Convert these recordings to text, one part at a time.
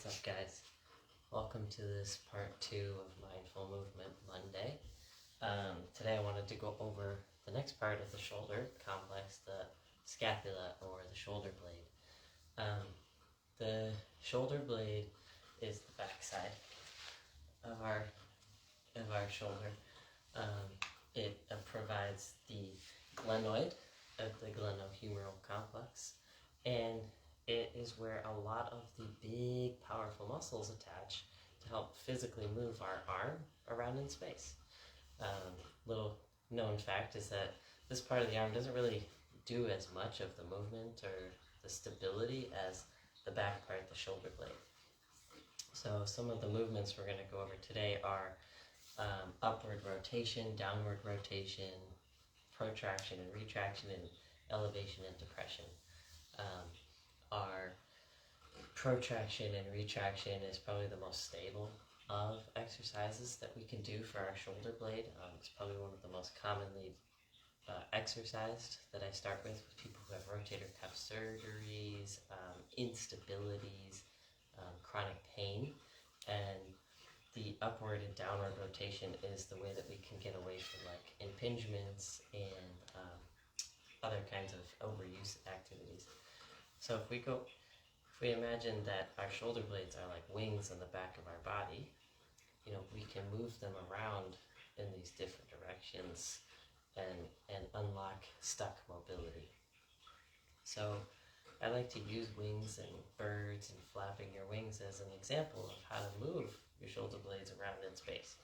What's up, guys? Welcome to this part 2 of Mindful Movement Monday. Today I wanted to go over the next part of the shoulder complex, the scapula or the shoulder blade. The shoulder blade is the back side of our shoulder. It provides the glenoid of the glenohumeral complex, and it is where a lot of the big, powerful muscles attach to help physically move our arm around in space. Little known fact is that this part of the arm doesn't really do as much of the movement or the stability as the back part, the shoulder blade. So some of the movements we're going to go over today are upward rotation, downward rotation, protraction and retraction, and elevation and depression. Our protraction and retraction is probably the most stable of exercises that we can do for our shoulder blade. It's probably one of the most commonly exercised that I start with people who have rotator cuff surgeries, instabilities, chronic pain, and the upward and downward rotation is the way that we can get away from like impingements and other kinds of overuse activities. So if we imagine that our shoulder blades are like wings on the back of our body, we can move them around in these different directions and unlock stuck mobility. So I like to use wings and birds and flapping your wings as an example of how to move your shoulder blades around in space.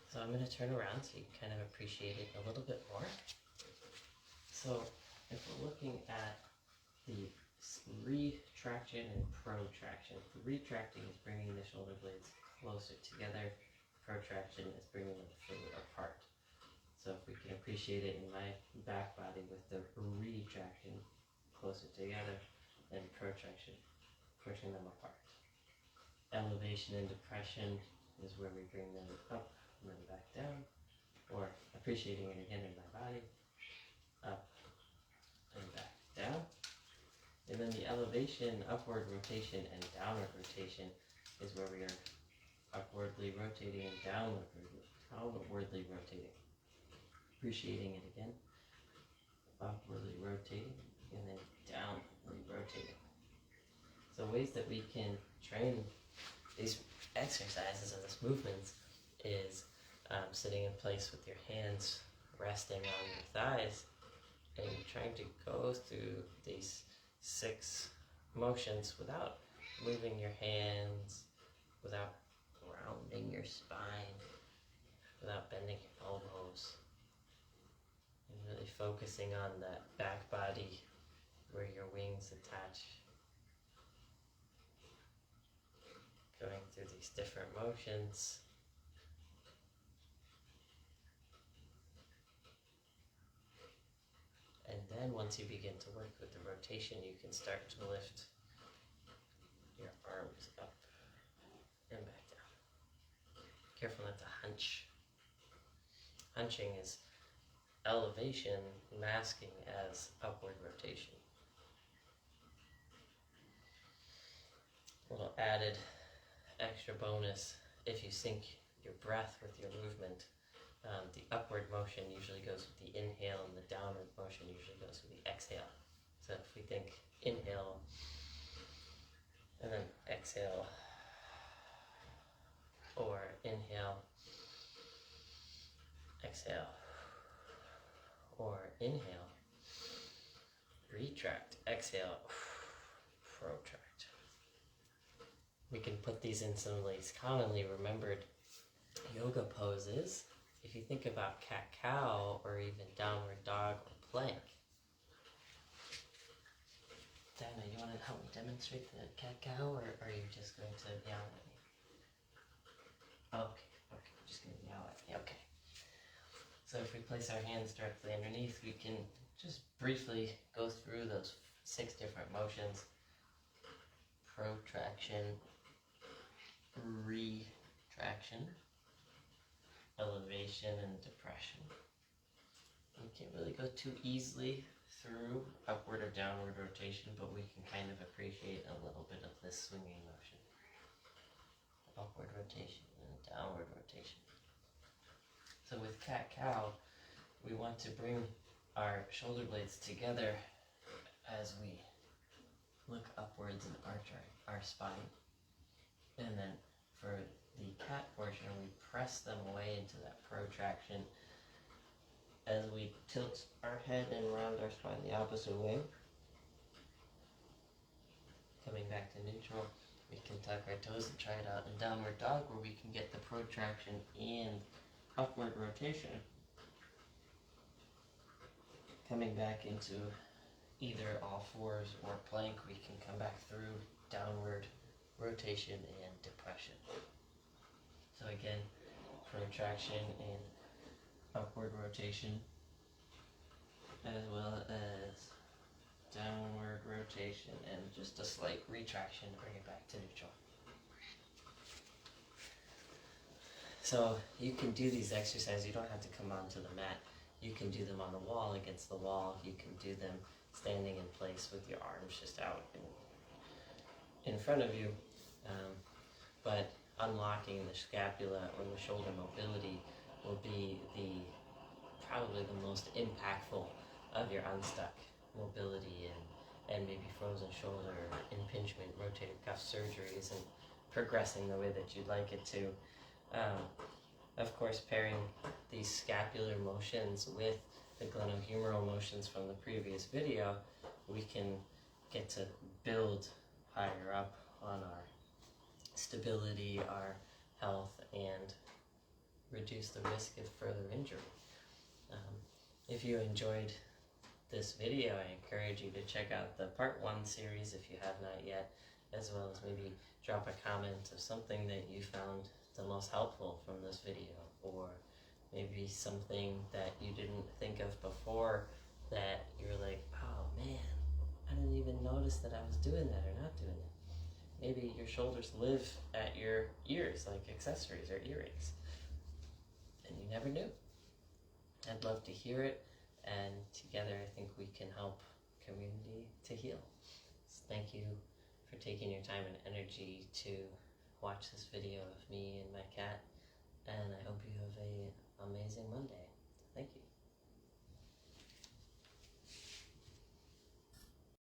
So I'm going to turn around so you can kind of appreciate it a little bit more. So if we're looking at the retraction and protraction. The retracting is bringing the shoulder blades closer together. Protraction is bringing them further apart. So if we can appreciate it in my back body with the retraction closer together and protraction pushing them apart. Elevation and depression is where we bring them up and then back down, or appreciating it again in my body, up and back down. And then the elevation, upward rotation, and downward rotation is where we are upwardly rotating and downwardly rotating. Appreciating it again, upwardly rotating, and then downwardly rotating. So ways that we can train these exercises and these movements is sitting in place with your hands resting on your thighs and trying to go through these 6 motions without moving your hands, without rounding your spine, without bending your elbows, and really focusing on that back body where your wings attach. Going through these different motions. And then once you begin to work with the rotation, you can start to lift your arms up and back down. Careful not to hunch. Hunching is elevation masking as upward rotation. A little added extra bonus, if you sync your breath with your movement, the upward motion usually goes with the inhale and the downward motion usually goes with the exhale. So if we think inhale and then exhale, or inhale, exhale, or inhale, retract, exhale, protract. We can put these in some of these commonly remembered yoga poses. If you think about cat-cow or even downward dog or plank. Diana, you want to help me demonstrate the cat-cow, or are you just going to yell at me? Okay, just going to yell at me, okay. So if we place our hands directly underneath, we can just briefly go through those 6 different motions. Protraction, retraction, elevation and depression. You can't really go too easily through upward or downward rotation, but we can kind of appreciate a little bit of this swinging motion. Upward rotation and downward rotation. So with cat-cow, we want to bring our shoulder blades together as we look upwards and arch our spine. And then for the cat portion, we press them away into that protraction as we tilt our head and round our spine the opposite way. Coming back to neutral, we can tuck our toes and try it out in downward dog, where we can get the protraction and upward rotation. Coming back into either all fours or plank, we can come back through downward rotation and depression. So again, protraction and upward rotation, as well as downward rotation and just a slight retraction to bring it back to neutral. So you can do these exercises, you don't have to come onto the mat. You can do them on the wall, against the wall. You can do them standing in place with your arms just out in front of you. But unlocking the scapula or the shoulder mobility will be probably the most impactful of your unstuck mobility and maybe frozen shoulder, impingement, rotator cuff surgery isn't progressing the way that you'd like it to. Of course, pairing these scapular motions with the glenohumeral motions from the previous video, we can get to build higher up on our stability, our health, and reduce the risk of further injury. If you enjoyed this video, I encourage you to check out the part 1 series if you have not yet, as well as maybe drop a comment of something that you found the most helpful from this video, or maybe something that you didn't think of before that you're like, oh man, I didn't even notice that I was doing that or not doing that. Maybe your shoulders live at your ears like accessories or earrings, and you never knew. I'd love to hear it, and together I think we can help community to heal. So thank you for taking your time and energy to watch this video of me and my cat, and I hope you have an amazing Monday. Thank you.